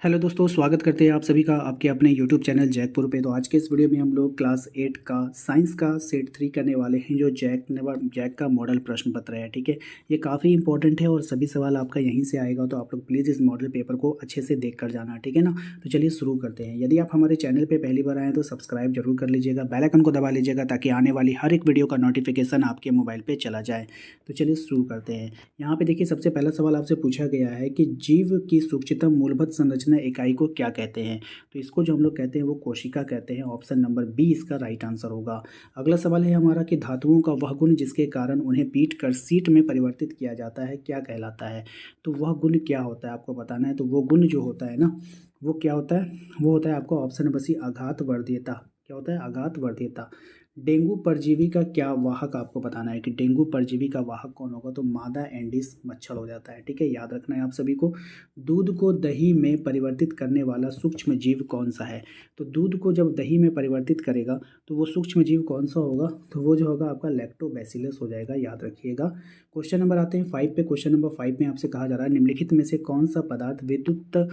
Hello दोस्तों, स्वागत करते हैं आप सभी का आपके अपने यूट्यूब चैनल जैकपुर पे। तो आज के इस वीडियो में हम लोग क्लास 8 का साइंस का सेट 3 करने वाले हैं, जो जैक का मॉडल प्रश्न पत्र है। ठीक है, ये काफ़ी इंपॉर्टेंट है और सभी सवाल आपका यहीं से आएगा, तो आप लोग प्लीज़ इस मॉडल पेपर को अच्छे से देख कर जाना। ठीक है ना। तो चलिए शुरू करते हैं। यदि आप हमारे चैनल पर पहली बार आएँ तो सब्सक्राइब जरूर कर लीजिएगा, बेल आइकन को दबा लीजिएगा ताकि आने वाली हर एक वीडियो का नोटिफिकेशन आपके मोबाइल पर चला जाए। तो चलिए शुरू करते हैं। यहाँ पे देखिए, सबसे पहला सवाल आपसे पूछा गया है कि जीव की सूक्ष्मतम मूलभूत संरचना इकाई को क्या कहते हैं। तो इसको जो हम लोग कहते हैं वो कोशिका कहते हैं। ऑप्शन नंबर बी इसका राइट आंसर होगा। अगला सवाल है हमारा कि धातुओं का वह गुण जिसके कारण उन्हें पीट कर सीट में परिवर्तित किया जाता है क्या कहलाता है। तो वह गुण क्या होता है आपको बताना है। तो वो गुण जो होता है ना, वो क्या होता है, वो होता है आपको ऑप्शन नंबर सी आघात वर्धीयता। क्या होता है? आघात वर्धीयता। डेंगू परजीवी का क्या वाहक आपको बताना है कि डेंगू परजीवी का वाहक कौन होगा। तो मादा एंडीज मच्छर हो जाता है। ठीक है, याद रखना है आप सभी को। दूध को दही में परिवर्तित करने वाला सूक्ष्म जीव कौन सा है। तो दूध को जब दही में परिवर्तित करेगा तो वो सूक्ष्म जीव कौन सा होगा। तो वो जो होगा आपका लैक्टोबैसिलस हो जाएगा, याद रखिएगा। क्वेश्चन नंबर आते हैं 5 पे। क्वेश्चन नंबर 5 में आपसे कहा जा रहा है निम्नलिखित में से कौन सा पदार्थ विद्युत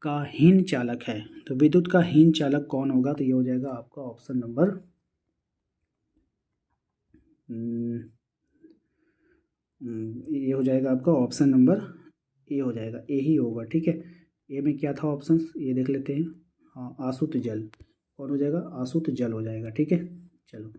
का हीन चालक है। तो विद्युत का हीन चालक कौन होगा। तो ये हो जाएगा आपका ऑप्शन नंबर ये हो जाएगा आपका ऑप्शन नंबर ए हो जाएगा, ए ही होगा। ठीक है, ए में क्या था ऑप्शन, ये देख लेते हैं। हाँ, आसुत जल। कौन हो जाएगा? आसुत जल हो जाएगा। ठीक है, चलो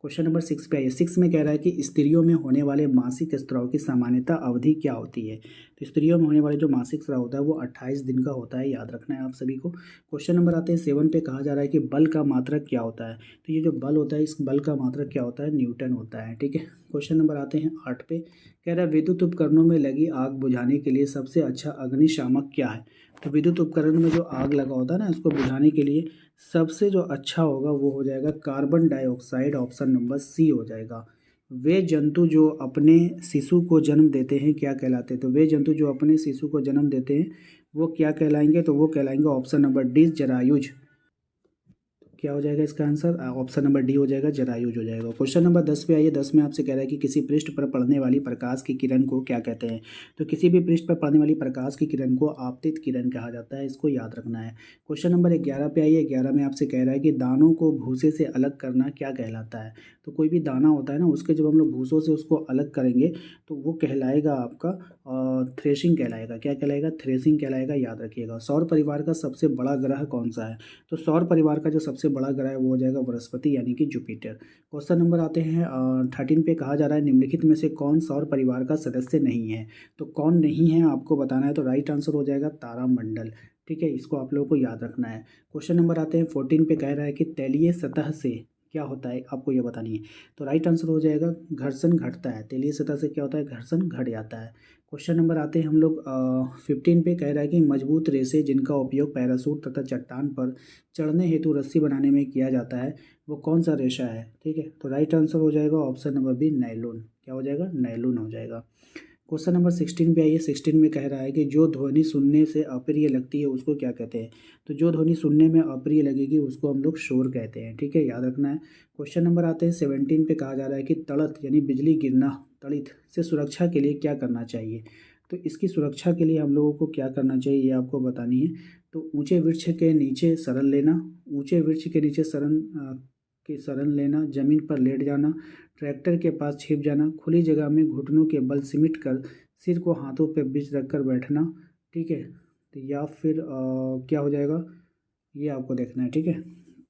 क्वेश्चन नंबर 6 पे आइए। 6 में कह रहा है कि स्त्रियों में होने वाले मासिक स्राव की सामान्यता अवधि क्या होती है। तो स्त्रियों में होने वाले जो मासिक स्राव होता है वो 28 दिन का होता है, याद रखना है आप सभी को। क्वेश्चन नंबर आते हैं 7 पे। कहा जा रहा है कि बल का मात्रक क्या होता है। तो ये जो बल होता है, इस बल का मात्रक क्या होता है? न्यूटन होता है। ठीक है, क्वेश्चन नंबर आते हैं 8 पे। कह रहा है विद्युत उपकरणों में लगी आग बुझाने के लिए सबसे अच्छा अग्निशामक क्या है। तो विद्युत उपकरण में जो आग लगा होता है ना, इसको बुझाने के लिए सबसे जो अच्छा होगा वो हो जाएगा carbon dioxide. Option number C हो जाएगा। वे जंतु जो अपने शिशु को जन्म देते हैं क्या कहलाते हैं। तो वे जंतु जो अपने शिशु को जन्म देते हैं वो क्या कहलाएंगे। तो वो कहलाएंगे ऑप्शन नंबर डी जरायुज। क्या हो जाएगा इसका आंसर? ऑप्शन नंबर डी हो जाएगा, जरायुज हो जाएगा। क्वेश्चन नंबर 10 पे आइए। 10 में आपसे कह रहा है कि किसी पृष्ठ पर पड़ने वाली प्रकाश की किरण को क्या कहते हैं। तो किसी भी पृष्ठ पर पड़ने वाली प्रकाश की किरण को आपतित किरण कहा जाता है, इसको याद रखना है। क्वेश्चन नंबर 11 पे आइए। 11 में आपसे कह रहा है कि दानों को भूसे से अलग करना क्या कहलाता है। तो कोई भी दाना होता है ना, उसके जब हम लोग भूसों से उसको अलग करेंगे तो वो कहलाएगा आपका थ्रेशिंग कहलाएगा। क्या कहलाएगा? थ्रेशिंग कहलाएगा, याद रखिएगा। सौर परिवार का सबसे बड़ा ग्रह कौन सा है। तो सौर परिवार का जो सबसे बड़ा ग्रह है वो हो जाएगा बृहस्पति, यानी कि जुपिटर। क्वेश्चन नंबर आते हैं 13 पे। कहा जा रहा है निम्नलिखित में से कौन सौर परिवार का सदस्य नहीं है। तो कौन नहीं है आपको बताना है। तो राइट आंसर हो जाएगा तारामंडल। ठीक है, इसको आप लोगों को याद रखना है। क्वेश्चन नंबर आते हैं 14 पे। कह रहा है कि तैलीय सतह से क्या होता है, आपको ये बतानी है। तो राइट आंसर हो जाएगा घर्षण घटता है। तैलीय सतह से क्या होता है? घर्षण घट जाता है। क्वेश्चन नंबर आते हैं हम लोग 15 पे। कह रहा है कि मजबूत रेसे जिनका उपयोग पैरासूट तथा चट्टान पर चढ़ने हेतु रस्सी बनाने में किया जाता है वो कौन सा रेशा है। ठीक है, तो राइट आंसर हो जाएगा ऑप्शन नंबर बी नायलॉन। क्या हो जाएगा? नायलॉन हो जाएगा। क्वेश्चन नंबर 16 पे आइए। 16 में कह रहा है कि जो ध्वनि सुनने से अप्रिय लगती है उसको क्या कहते हैं। तो जो ध्वनि सुनने में अप्रिय लगेगी उसको हम लोग शोर कहते हैं। ठीक है, याद रखना है। क्वेश्चन नंबर आते हैं 17 पे। कहा जा रहा है कि तड़ित यानी बिजली गिरना, तड़ित से सुरक्षा के लिए क्या करना चाहिए। तो इसकी सुरक्षा के लिए हम लोगों को क्या करना चाहिए ये आपको बतानी है। तो ऊंचे वृक्ष के नीचे शरण लेना, ऊंचे वृक्ष के नीचे शरण लेना, जमीन पर लेट जाना, ट्रैक्टर के पास छिप जाना, खुली जगह में घुटनों के बल सिमट कर सिर को हाथों पे बीच रखकर बैठना। ठीक है, तो या फिर क्या हो जाएगा ये आपको देखना है। ठीक है,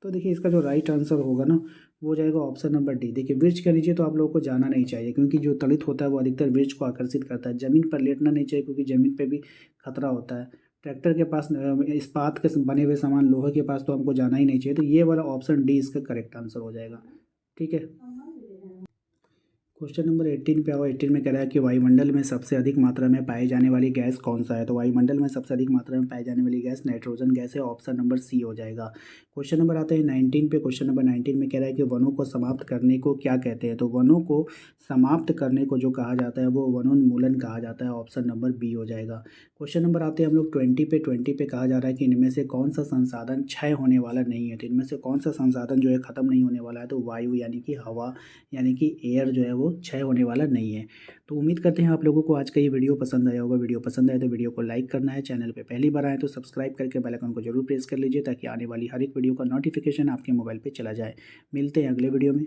तो देखिए इसका जो राइट आंसर होगा ना वो हो जाएगा ऑप्शन नंबर डी। देखिए वृक्ष के नीचे तो आप लोगों को जाना नहीं चाहिए, क्योंकि जो तड़ित होता है वो अधिकतर वृक्ष को आकर्षित करता है। ज़मीन पर लेटना नहीं चाहिए क्योंकि ज़मीन पे भी खतरा होता है। ट्रैक्टर के पास इस्पात के बने हुए सामान लोहे के पास तो हमको जाना ही नहीं चाहिए। तो ये वाला ऑप्शन डी इसका करेक्ट आंसर हो जाएगा। ठीक है, क्वेश्चन नंबर 18 पे आओ। 18 में कह रहा है कि वायुमंडल में सबसे अधिक मात्रा में पाई जाने वाली गैस कौन सा है। तो वायुमंडल में सबसे अधिक मात्रा में पाई जाने वाली गैस नाइट्रोजन गैस है। ऑप्शन नंबर सी हो जाएगा। क्वेश्चन नंबर आता है 19 पे। क्वेश्चन नंबर 19 में कह रहा है कि वनों को समाप्त करने को क्या कहते हैं। तो वनों को समाप्त करने को जो कहा जाता है वो वनोन्मूलन कहा जाता है। ऑप्शन नंबर बी हो जाएगा। क्वेश्चन नंबर आते हैं हम लोग 20 पे। कहा जा रहा है कि इनमें से कौन सा संसाधन क्षय होने वाला नहीं है। तो इनमें से कौन सा संसाधन जो है खत्म नहीं होने वाला है। तो वायु यानी कि हवा यानी कि एयर जो है वो वो क्षय होने वाला नहीं है। तो उम्मीद करते हैं आप लोगों को आज का ये वीडियो पसंद आया होगा। वीडियो पसंद आए तो वीडियो को लाइक करना है, चैनल पे पहली बार आए तो सब्सक्राइब करके बेल आइकन को जरूर प्रेस कर लीजिए ताकि आने वाली हर एक वीडियो का नोटिफिकेशन आपके मोबाइल पे चला जाए। मिलते हैं अगले वीडियो में।